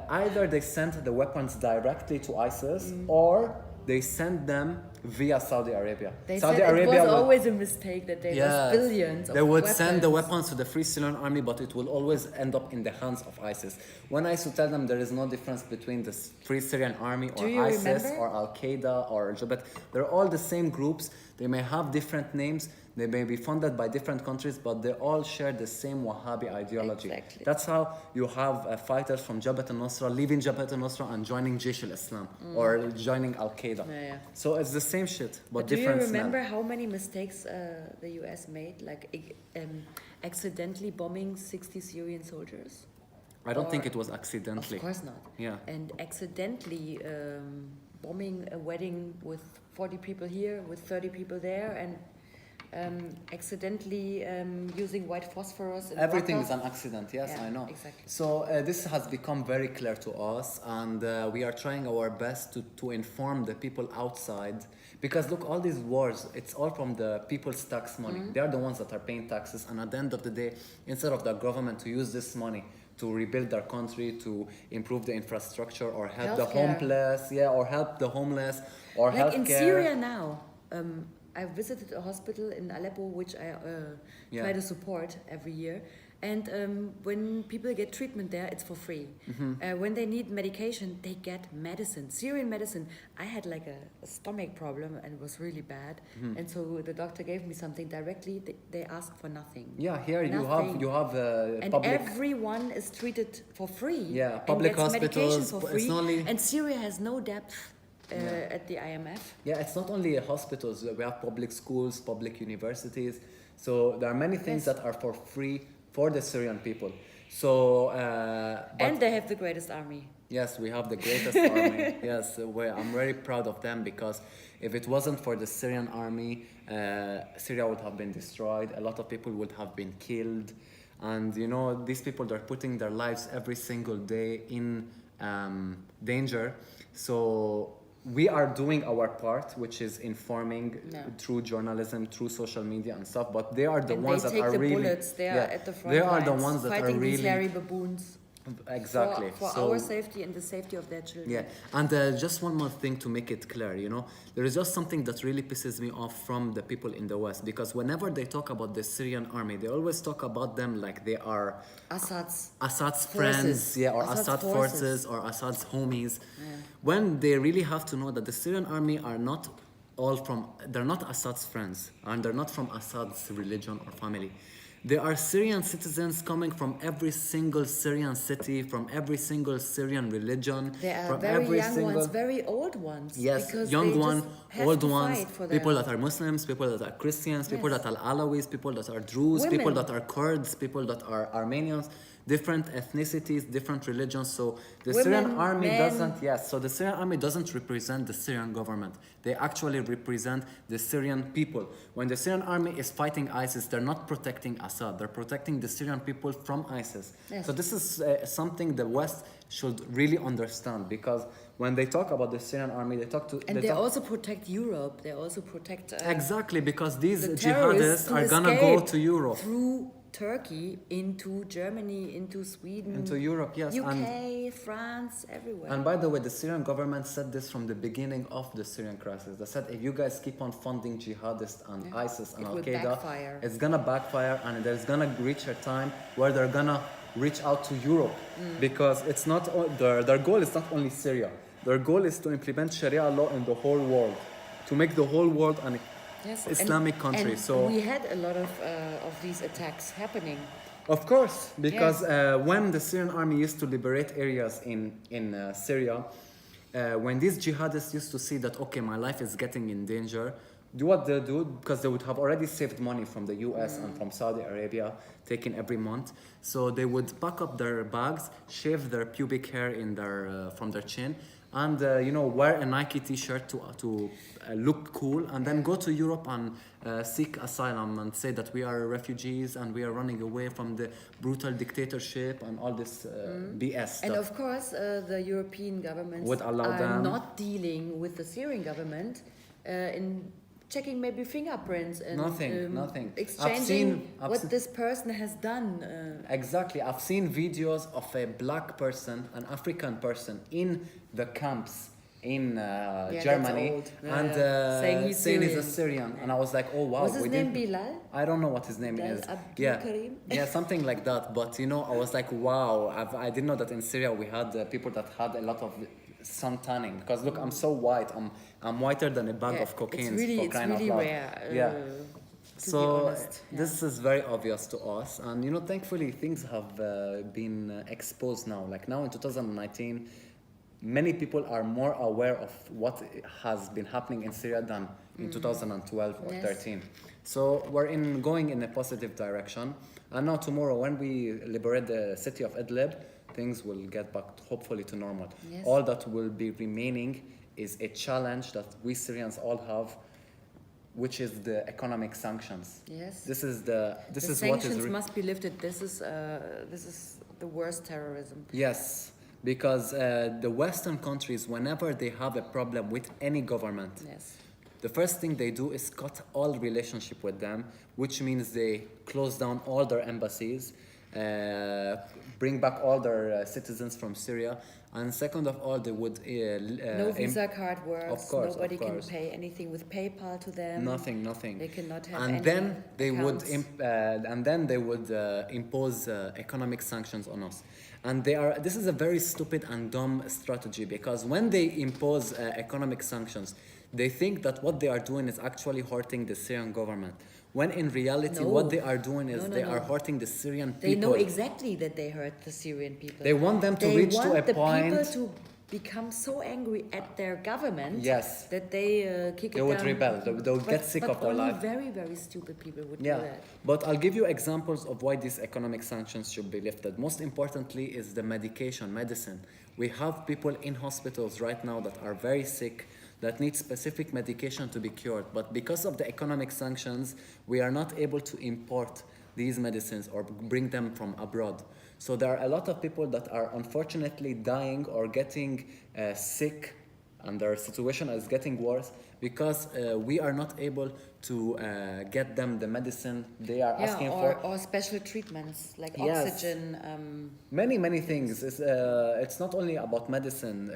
Either they sent the weapons directly to ISIS or they sent them via Saudi Arabia. They Saudi said Arabia it was always a mistake that they lost billions of They would weapons. send the weapons to the Free Syrian Army, but it will always end up in the hands of ISIS. When I used to tell them there is no difference between the Free Syrian Army or ISIS remember? or Al Qaeda or Jabhat, they're all the same groups. They may have different names. They may be funded by different countries, but they all share the same Wahhabi ideology. Exactly. That's how you have fighters from Jabhat al-Nusra leaving Jabhat al-Nusra and joining Jaish al-Islam or joining Al Qaeda. Yeah. So it's the same shit, but Do you different remember smell. how many mistakes the US made, like accidentally bombing 60 Syrian soldiers? I don't Or- think it was accidentally. Of course not. Yeah. And accidentally bombing a wedding with 40 people here, with 30 people there, and accidentally using white phosphorus. In Everything Raqqa. is an accident, yes, Yeah, I know. exactly. So this has become very clear to us, and we are trying our best to inform the people outside. Because look, all these wars, it's all from the people's tax money. They are the ones that are paying taxes, and at the end of the day, instead of the government to use this money to rebuild their country, to improve the infrastructure, or help the Healthcare. homeless, or help the homeless, or Like in healthcare. Syria now, I visited a hospital in Aleppo, which I try to support every year. And when people get treatment there, it's for free. When they need medication, they get medicine, Syrian medicine. I had like a stomach problem and it was really bad. And so the doctor gave me something directly. They asked for nothing. Yeah, here Nothing. you have And public. everyone is treated for free. Yeah, and public gets medication hospitals, for it's free. not only- And Syria has no depth at the IMF. Yeah, it's not only hospitals. We have public schools, public universities. So there are many things Yes. that are for free for the Syrian people. So, but And they have the greatest army. yes, we have the greatest army. Yes, I'm very proud of them because if it wasn't for the Syrian army, Syria would have been destroyed. A lot of people would have been killed. And you know, these people, they're putting their lives every single day in danger. So we are doing our part, which is informing through journalism, through social media and stuff. But they are the And ones they that take are the really bullets. They are at the front They are the lines, ones that are fighting these really hairy baboons. exactly For So- our safety and the safety of their children. yeah, and just one more thing to make it clear, you know, there is just something that really pisses me off from the people in the West, because whenever they talk about the Syrian army, they always talk about them like they are Assad's Assad's forces. friends, or Assad's Assad forces. forces or Assad's homies, when they really have to know that the Syrian army are not they're not Assad's friends, and they're not from Assad's religion or family. They are Syrian citizens coming from every single Syrian city, from every single Syrian religion, They are from very every young single ones, very old ones. yes, because young they one, just have old to ones, fight for people them. that are Muslims, people that are Christians, people Yes. that are Alawis, people that are Druze, people Women. that are Kurds, people that are Armenians, different ethnicities, different religions. So the Syrian Women, army men. doesn't, yes, so the Syrian army doesn't represent the Syrian government. They actually represent the Syrian people. When the Syrian army is fighting ISIS, they're not protecting Assad, they're protecting the Syrian people from ISIS. Yes. So this is something the West should really understand, because when they talk about the Syrian army, they talk to... And they talk- also protect Europe. They also protect Exactly, because these the terrorists jihadists are who gonna go escape to Europe. through Turkey into Germany, into Sweden, Into Europe, yes. UK, France, everywhere. And by the way, the Syrian government said this from the beginning of the Syrian crisis. They said, if you guys keep on funding jihadists and ISIS and It Al will Qaeda, backfire. it's gonna backfire, and there's gonna reach a time where they're gonna reach out to Europe, because it's not their goal is not only Syria. Their goal is to implement Sharia law in the whole world, to make the whole world an Yes, Islamic country. And So we had a lot of these attacks happening. of course, because when the Syrian army used to liberate areas in Syria, when these jihadists used to see that, okay, my life is getting in danger, do what they do, because they would have already saved money from the US and from Saudi Arabia, taken every month. So they would pack up their bags, shave their pubic hair in their from their chin, and wear a Nike T-shirt to look cool, and then go to Europe and seek asylum and say that we are refugees and we are running away from the brutal dictatorship and all this BS And stuff. of course, the European governments Would allow are them- not dealing with the Syrian government in checking maybe fingerprints and Nothing. exchanging I've what seen- this person has done. Exactly. I've seen videos of a black person, an African person, in the camps in that's Germany, old. Yeah, and yeah. Saying he's saying he's a Syrian. Syrian. And I was like, oh wow. Was his we name didn't- Bilal? I don't know what his name Bilal is. Abdul Yeah, Karim? yeah, something like that. But I was like, wow. I didn't know that in Syria we had people that had a lot of sun tanning. Because look, I'm so white. I'm whiter than a bag Yeah, of cocaine. It's really, for crying out really loud. rare. Yeah. To be So honest. this is very obvious to us, and thankfully things have been exposed now. Like now in 2019, many people are more aware of what has been happening in Syria than in 2012 or Yes. 13. So we're going in a positive direction, and now tomorrow when we liberate the city of Idlib, things will get back hopefully to normal. Yes. All that will be remaining is a challenge that we Syrians all have, which is the economic sanctions. Yes. This is The what is sanctions must be lifted. This is the worst terrorism. yes, because the Western countries, whenever they have a problem with any government, Yes. the first thing they do is cut all relationship with them, which means they close down all their embassies, bring back all their citizens from Syria, and second of all, they would No Visa card works. Of course, Nobody of course. can pay anything with PayPal to them. Nothing. They cannot have And any then they accounts. would impose economic sanctions on us. And this is a very stupid and dumb strategy, because when they impose economic sanctions, they think that what they are doing is actually hurting the Syrian government. When in reality, No. what they are doing is No, they are no. hurting the Syrian people. They know exactly that they hurt the Syrian people. They want them to reach to a want the point. people to become so angry at their government Yes. that they kick They it would down. rebel. They would get sick of their only life. very, very stupid people would Yeah, do that. but I'll give you examples of why these economic sanctions should be lifted. Most importantly is the medicine. We have people in hospitals right now that are very sick, that need specific medication to be cured. But because of the economic sanctions, we are not able to import these medicines or bring them from abroad. So there are a lot of people that are unfortunately dying or getting sick, and their situation is getting worse because we are not able to get them the medicine they are asking for. Or special treatments like Yes. oxygen. Many things. It's not only about medicine.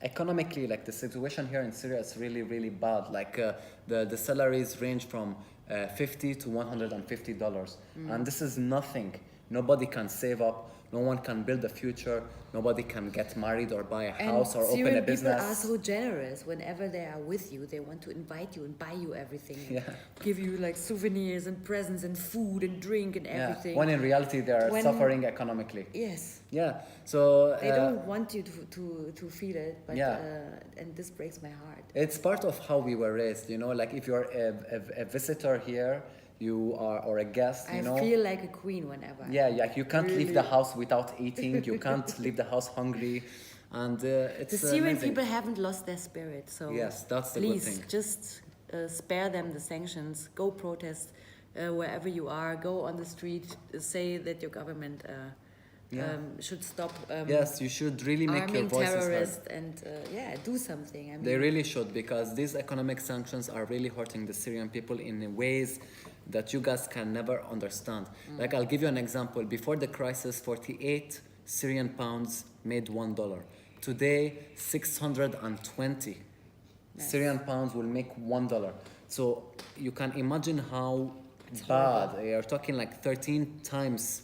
Economically, like the situation here in Syria is really, really bad. Like the salaries range from $50 to $150, and this is nothing. Nobody can save up. No one can build a future. Nobody can get married or buy a house or open Syrian a people business. are so generous. Whenever they are with you, they want to invite you and buy you everything. Yeah. Give you like souvenirs and presents and food and drink and everything. When in reality they are When- suffering economically. Yes. Yeah. So They don't want you to feel it, but Yeah. and this breaks my heart. it's part of how we were raised. Like if you're a visitor here, you are, or a guest. I feel like a queen whenever. Yeah, you can't leave the Really. house without eating. You can't leave the house hungry, and it's The Syrian amazing. people haven't lost their spirit, so Yes, that's the good please thing. just spare them the sanctions. Go protest wherever you are. Go on the street. Say that your government should stop. Yes, you should really make your arming voices heard. terrorists and do something. I mean, They really should, because these economic sanctions are really hurting the Syrian people in ways that you guys can never understand. Like, I'll give you an example. Before the crisis, 48 Syrian pounds made $1. Today, 620 Nice. Syrian pounds will make $1. So you can imagine how It's bad. horrible. You're talking like 13 times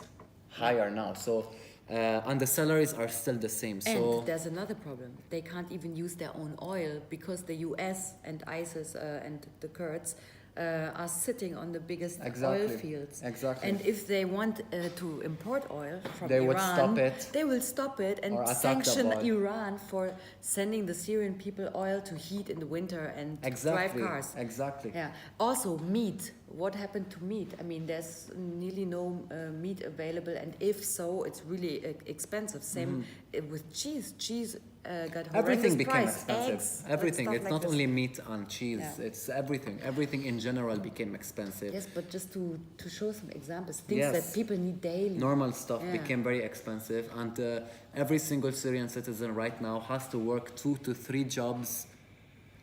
higher now. So, and the salaries are still the same. and So there's another problem. They can't even use their own oil because the US and ISIS and the Kurds are sitting on the biggest Exactly. oil fields. Exactly. And if they want to import oil from They Iran, would stop it. they will stop it and Or attack the sanction oil. Iran for sending the Syrian people oil to heat in the winter and Exactly. drive cars. Exactly. Yeah. Also, meat. What happened to meat? I mean, there's nearly no meat available, and if so, it's really expensive. Same with cheese. Cheese got horrendous Everything became price. expensive. Eggs, Everything. stuff It's like not this. only meat and cheese. Yeah. It's everything. Everything in general became expensive. Yes, but just to show some examples, things Yes. that people need daily. Normal stuff Yeah. became very expensive, and every single Syrian citizen right now has to work 2 to 3 jobs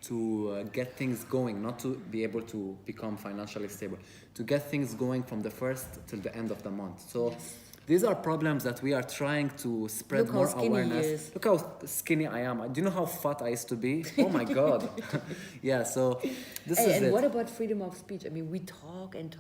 to get things going, not to be able to become financially stable, to get things going from the first till the end of the month. So these are problems that we are trying to spread Look how more skinny he awareness. is. Look how skinny I am. Do you know how fat I used to be? Oh my God. Yeah, so this Hey, is and it. what about freedom of speech? I mean, we talk, and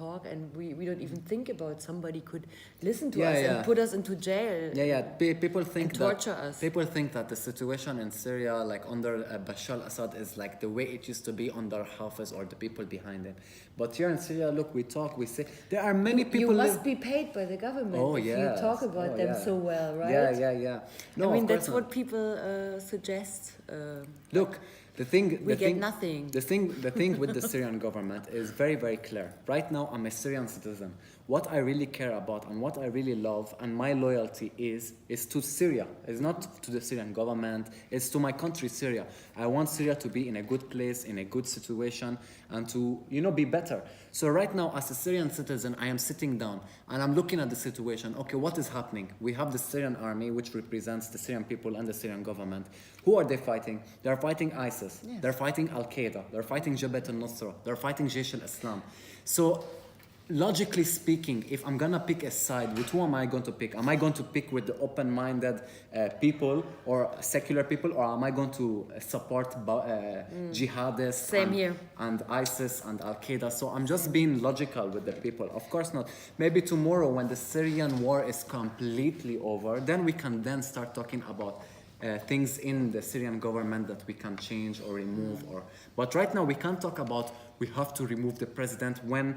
we don't even think about somebody could listen to Yeah, us yeah. and put us into jail. Yeah. People think And that torture us. people think that the situation in Syria, like under Bashar Al Assad, is like the way it used to be under Hafez or the people behind him. But here in Syria, look, we talk, we say there are many You people. must be paid by the government if you talk about them so well, right? Yeah. No, I mean, of course that's not. what people suggest. Look, the thing. We the get thing, nothing. The thing with the Syrian government is very, very clear. Right now, I'm a Syrian citizen. What I really care about and what I really love and my loyalty is to Syria. It's not to the Syrian government. It's to my country, Syria. I want Syria to be in a good place, in a good situation, and to, be better. So right now, as a Syrian citizen, I am sitting down and I'm looking at the situation. Okay, what is happening? We have the Syrian army, which represents the Syrian people and the Syrian government. Who are they fighting? They're fighting ISIS. Yes. They're fighting Al-Qaeda. They're fighting Jabhat al-Nusra. They're fighting Jaish al-Islam. So logically speaking, if I'm gonna pick a side, with who am I going to pick? Am I going to pick with the open-minded people or secular people, or am I going to support jihadists Same here. and ISIS and Al-Qaeda? So I'm just being logical with the people. Of course not. Maybe tomorrow when the Syrian war is completely over, then we can then start talking about things in the Syrian government that we can change or remove. But right now we can't talk about we have to remove the president when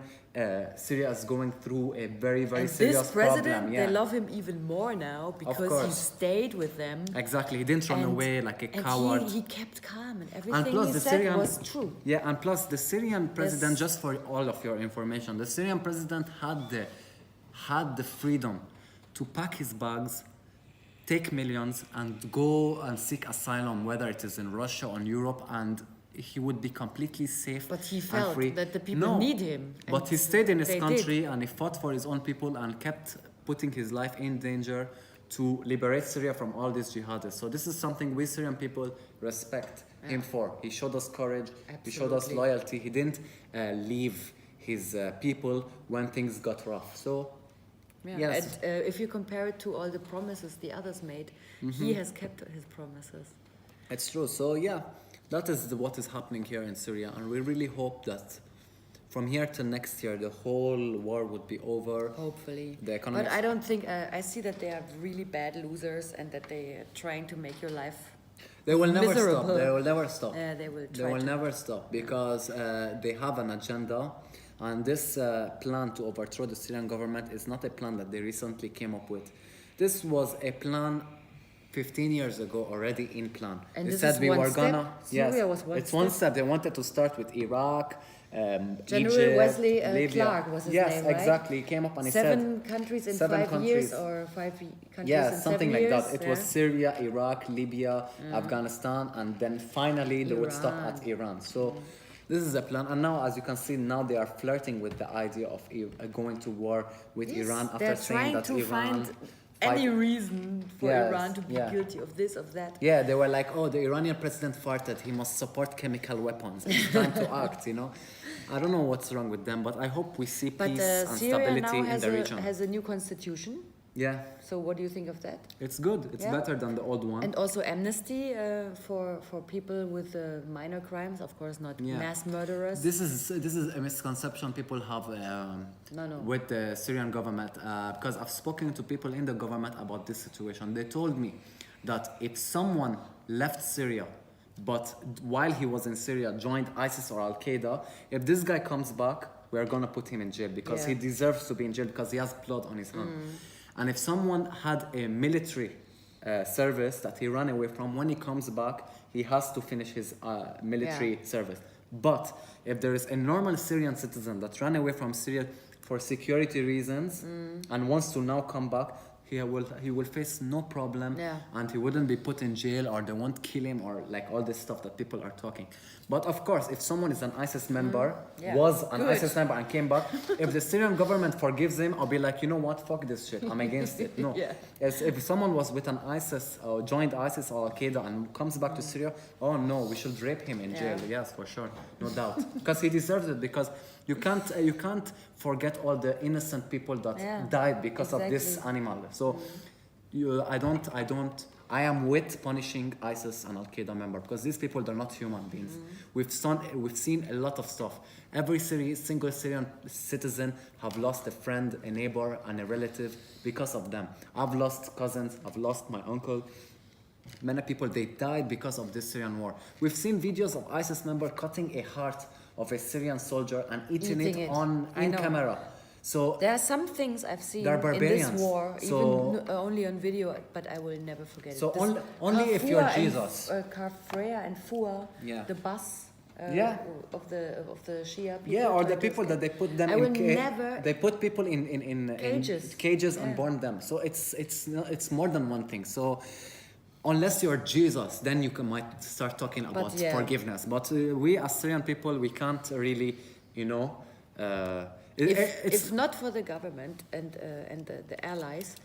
Syria is going through a very, very And serious this president, problem. Yeah. they love him even more now because he course. stayed with them. Exactly, he didn't run And- away like a and coward. He kept calm, and And everything plus he the said Syrian was true. Yeah, and plus the Syrian president, Yes. just for all of your information, the Syrian president had the freedom to pack his bags, take millions, and go and seek asylum, whether it is in Russia or in Europe, and he would be completely safe. But he and felt free. that the people No, need him, But and he stayed in his they country and he fought for his own people and kept putting his life in danger to liberate Syria from all these jihadists. So this is something we Syrian people respect him for. He showed us courage. He showed us Absolutely. loyalty. He didn't leave his people when things got rough. So Yeah. yes. And if you compare it to all the promises the others made, he has kept his promises. It's true. So yeah, that is what is happening here in Syria, and we really hope that from here to next year, the whole war would be over. Hopefully. The economics- But I don't think, I see that they are really bad losers and that they are trying to make your life They will never miserable. stop. They will never stop. They will They try will to. never stop because they have an agenda, and this plan to overthrow the Syrian government is not a plan that they recently came up with. This was a plan 15 years ago already in plan. And they this said is we one were step? gonna. Syria Yes, was one it's one step? step. They wanted to start with Iraq. General Egypt, Wesley Libya. Clark was his yes, name, right? exactly. He came up and he said. 7 countries in 7 5 years countries. or 5 countries Yeah, in something 7 like years? that. It was Syria, Iraq, Libya, Afghanistan, and then finally they would stop Iran. at Iran. So this is a plan. And now, as you can see, now they are flirting with the idea of going to war with Yes, Iran after they're saying trying that to Iran. find any reason for Yes, Iran to be yeah. guilty of this, of that. Yeah, they were like, oh, the Iranian president farted. He must support chemical weapons. It's time to act. I don't know what's wrong with them, but I hope we see But peace and Syria stability now in has the region. has a new constitution. Yeah, So what do you think of that? it's good. It's Yeah. better than the old one. And also amnesty for people with minor crimes, of course not Yeah. mass murderers. This is a misconception people have No. with the Syrian government because I've spoken to people in the government about this situation. They told me that if someone left Syria but while he was in Syria, joined ISIS or Al Qaeda. If this guy comes back, we are gonna put him in jail because he deserves to be in jail because he has blood on his hand. And if someone had a military service that he ran away from, when he comes back, he has to finish his military service. But if there is a normal Syrian citizen that ran away from Syria for security reasons and wants to now come back, he will face no problem, and he wouldn't be put in jail, or they won't kill him, or like all this stuff that people are talking. But of course, if someone is an ISIS member, was an ISIS member and came back, if the Syrian government forgives him, I'll be like, you know what, fuck this shit, I'm against it. No. As if someone was with an ISIS or joined ISIS or Al Qaeda and comes back to Syria, oh no, we should rape him in jail. Yes, for sure, no doubt, because he deserves it. Because you can't forget all the innocent people that died because of this animal. So I am with punishing ISIS and Al Qaeda member, because these people, they're not human beings. We've seen a lot of stuff. Every single Syrian citizen have lost a friend, a neighbor, and a relative because of them. I've lost cousins. I've lost my uncle. Many people, they died because of this Syrian war. We've seen videos of ISIS member cutting a heart of a Syrian soldier and eating it in camera. So there are some things I've seen in this war, even only on video, but I will never forget it. So only if you're Jesus. Kafrea and Fua, the bus of the Shia people. Yeah, or the people that they put them they put people in cages and burn them. So it's more than one thing. So unless you're Jesus, then you might start talking about forgiveness. But we as Syrian people, we can't really, if not for the government and the allies,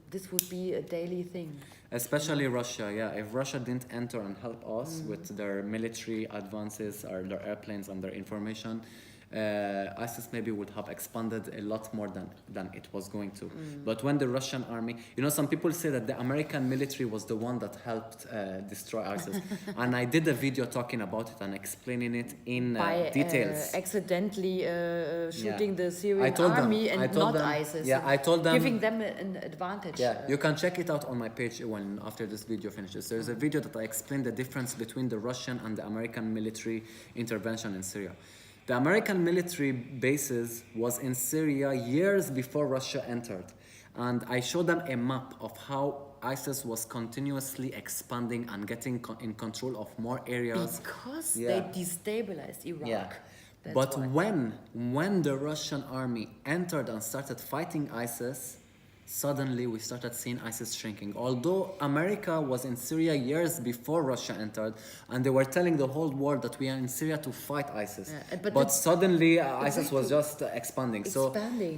this would be a daily thing. Especially Russia, If Russia didn't enter and help us with their military advances or their airplanes and their information, ISIS maybe would have expanded a lot more than it was going to. But when the Russian army, some people say that the American military was the one that helped destroy ISIS. And I did a video talking about it and explaining it in details. Accidentally shooting the Syrian army and not ISIS. Yeah, I told them, giving them an advantage. Yeah, you can check it out on my page after this video finishes. There's a video that I explain the difference between the Russian and the American military intervention in Syria. The American military bases was in Syria years before Russia entered. And I showed them a map of how ISIS was continuously expanding and getting in control of more areas. Because they destabilized Iraq. Yeah. But when the Russian army entered and started fighting ISIS, suddenly we started seeing ISIS shrinking. Although America was in Syria years before Russia entered, and they were telling the whole world that we are in Syria to fight ISIS. But suddenly ISIS was just expanding. So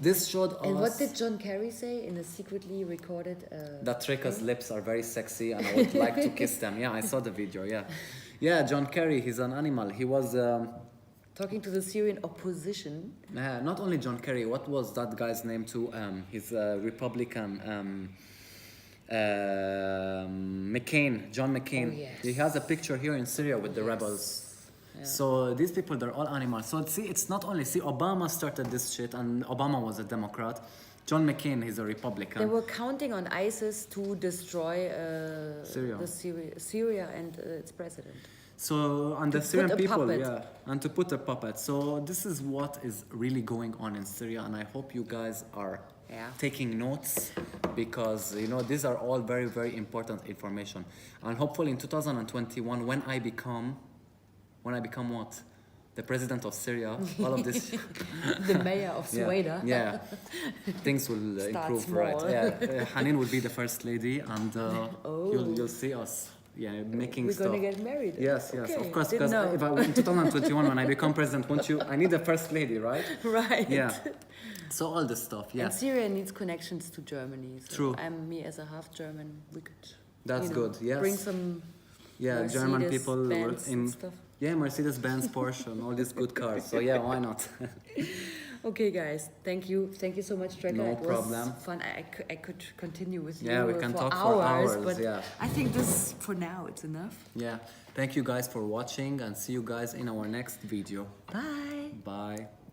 this showed us... And what did John Kerry say in a secretly recorded... that Treka's lips are very sexy and I would like to kiss them. Yeah, I saw the video, Yeah, John Kerry, he's an animal. He was... talking to the Syrian opposition. Not only John Kerry, what was that guy's name too? He's a Republican. McCain, John McCain. Oh, yes. He has a picture here in Syria with the rebels. Yeah. So these people, they're all animals. So it's not only, Obama started this shit and Obama was a Democrat. John McCain, he's a Republican. They were counting on ISIS to destroy Syria and its president. So, and the Syrian people, and to put a puppet. So this is what is really going on in Syria, and I hope you guys are taking notes, because these are all very, very important information. And hopefully in 2021, when I become what? The president of Syria, all of this... the mayor of Sueda. Things will improve, small. Right? Yeah, Hanin will be the first lady, and you'll see us. Making stuff. We're gonna get married. Yes, okay. Of course. Because in 2021, when I become president, I need the first lady, right? Right. Yeah. So all this stuff. Yeah. And Syria needs connections to Germany. So True. Me as a half German. We could. That's good. Yes. Bring some. Mercedes, German people in stuff. Yeah, Mercedes-Benz, Porsche, and all these good cars. So why not? Okay, guys. Thank you so much, Treka. No problem. Fun. I could continue with you. Yeah, we can talk hours, for hours. But I think this, for now, it's enough. Yeah. Thank you guys for watching, and see you guys in our next video. Bye. Bye.